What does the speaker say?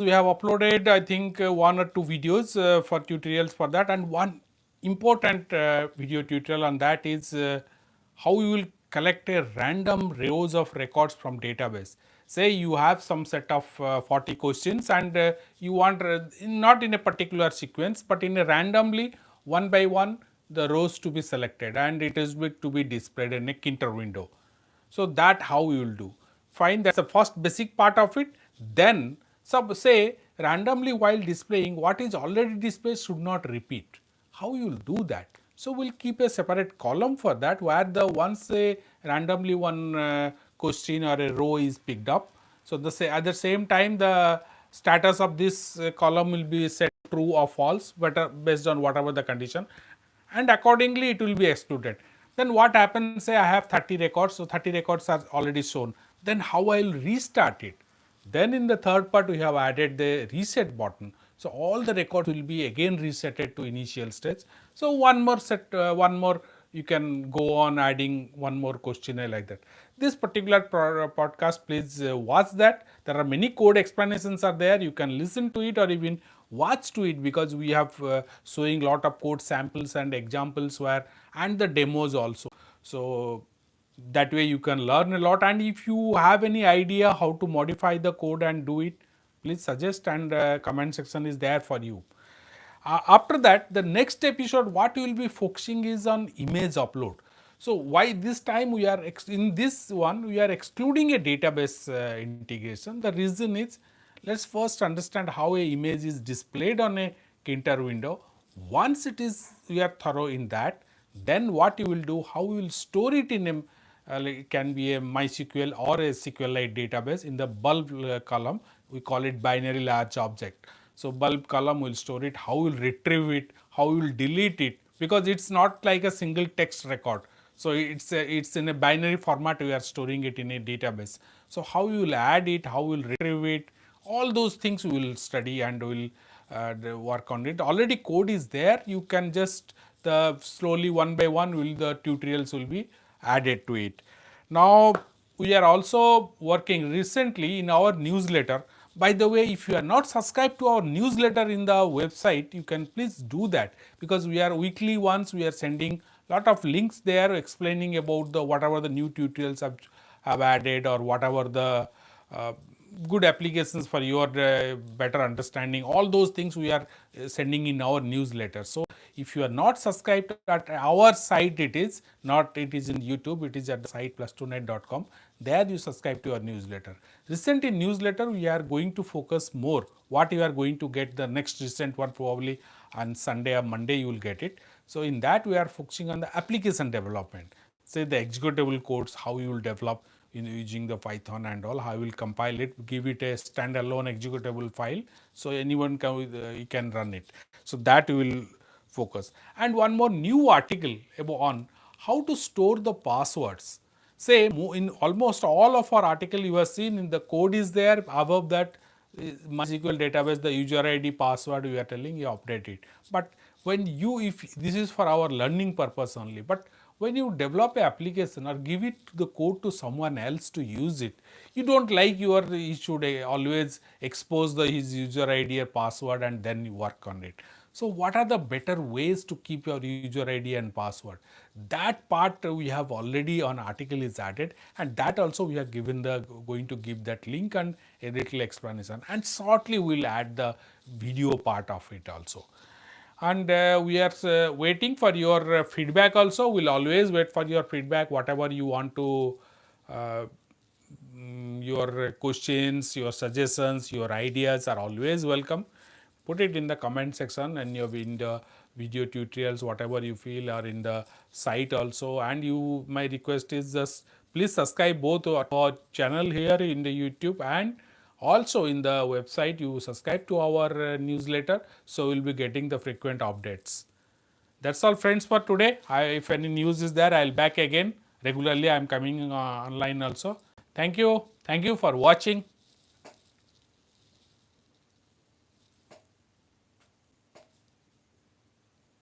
we have uploaded I think one or two videos for tutorials for that, and one important video tutorial on that is how you will collect a random rows of records from database. Say you have some set of 40 questions and you want not in a particular sequence but in a randomly one by one the rows to be selected and it is to be displayed in a Kinter window. So that how we will do. Fine, that's the first basic part of it. Then say randomly while displaying what is already displayed should not repeat. How you will do that? So we'll keep a separate column for that where the once a randomly one question or a row is picked up. So at the same time the status of this column will be set true or false, but based on whatever the condition, and accordingly it will be excluded. Then what happens, say I have 30 records, so 30 records are already shown. Then how I will restart it? Then in the third part we have added the reset button. So all the records will be again resetted to initial stage. So one more you can go on adding one more questionnaire like that. This particular podcast, please watch that. There are many code explanations are there. You can listen to it or even watch to it because we have showing lot of code samples and examples where and the demos also. So that way you can learn a lot, and if you have any idea how to modify the code and do it, please suggest, and comment section is there for you. After that, the next episode what we will be focusing is on image upload. So why this time we are in this one we are excluding a database integration. The reason is, let's first understand how a image is displayed on a Kinter window. Once it is we are thorough in that, then what you will do, how you will store it in a it can be a MySQL or a SQLite database in the bulb column. We call it binary large object. So bulb column will store it, how will retrieve it, how will delete it, because it's not like a single text record. So it's in a binary format, we are storing it in a database. So how you will add it, how you will retrieve it, all those things we will study and we will work on it. Already code is there, you can just slowly one by one the tutorials will be added to it. Now we are also working recently in our newsletter. By the way, if you are not subscribed to our newsletter in the website, you can please do that, because we are weekly ones, we are sending lot of links there explaining about the whatever the new tutorials have added or whatever the good applications for your better understanding. All those things we are sending in our newsletter. So if you are not subscribed at our site, it is not, it is in YouTube, it is at the site plus2net.com. There you subscribe to our newsletter. Recent in newsletter we are going to focus more what you are going to get the next recent one probably on Sunday or Monday you will get it. So in that we are focusing on the application development. Say the executable codes, how you will develop in using the Python and all, how you will compile it, give it a standalone executable file, so anyone can run it. So that we will focus. And one more new article on how to store the passwords. Say in almost all of our article you have seen in the code is there, above that MySQL database, the user ID password we are telling you update it. But when you, if this is for our learning purpose only, but when you develop an application or give it the code to someone else to use it, you don't like you should always expose his user ID or password and then you work on it. So what are the better ways to keep your user ID and password? That part we have already on article is added, and that also we are going to give that link and a little explanation, and shortly we will add the video part of it also. And we are waiting for your feedback also. We'll always wait for your feedback, whatever you want to uh, your questions, your suggestions, your ideas are always welcome. Put it in the comment section and in the video tutorials, whatever you feel, or in the site also. And my request is just please subscribe both to our channel here in the YouTube and also in the website. You subscribe to our newsletter, so you'll be getting the frequent updates. That's all friends for today. If any news is there, I'll back again regularly. I'm coming online also. Thank you for watching.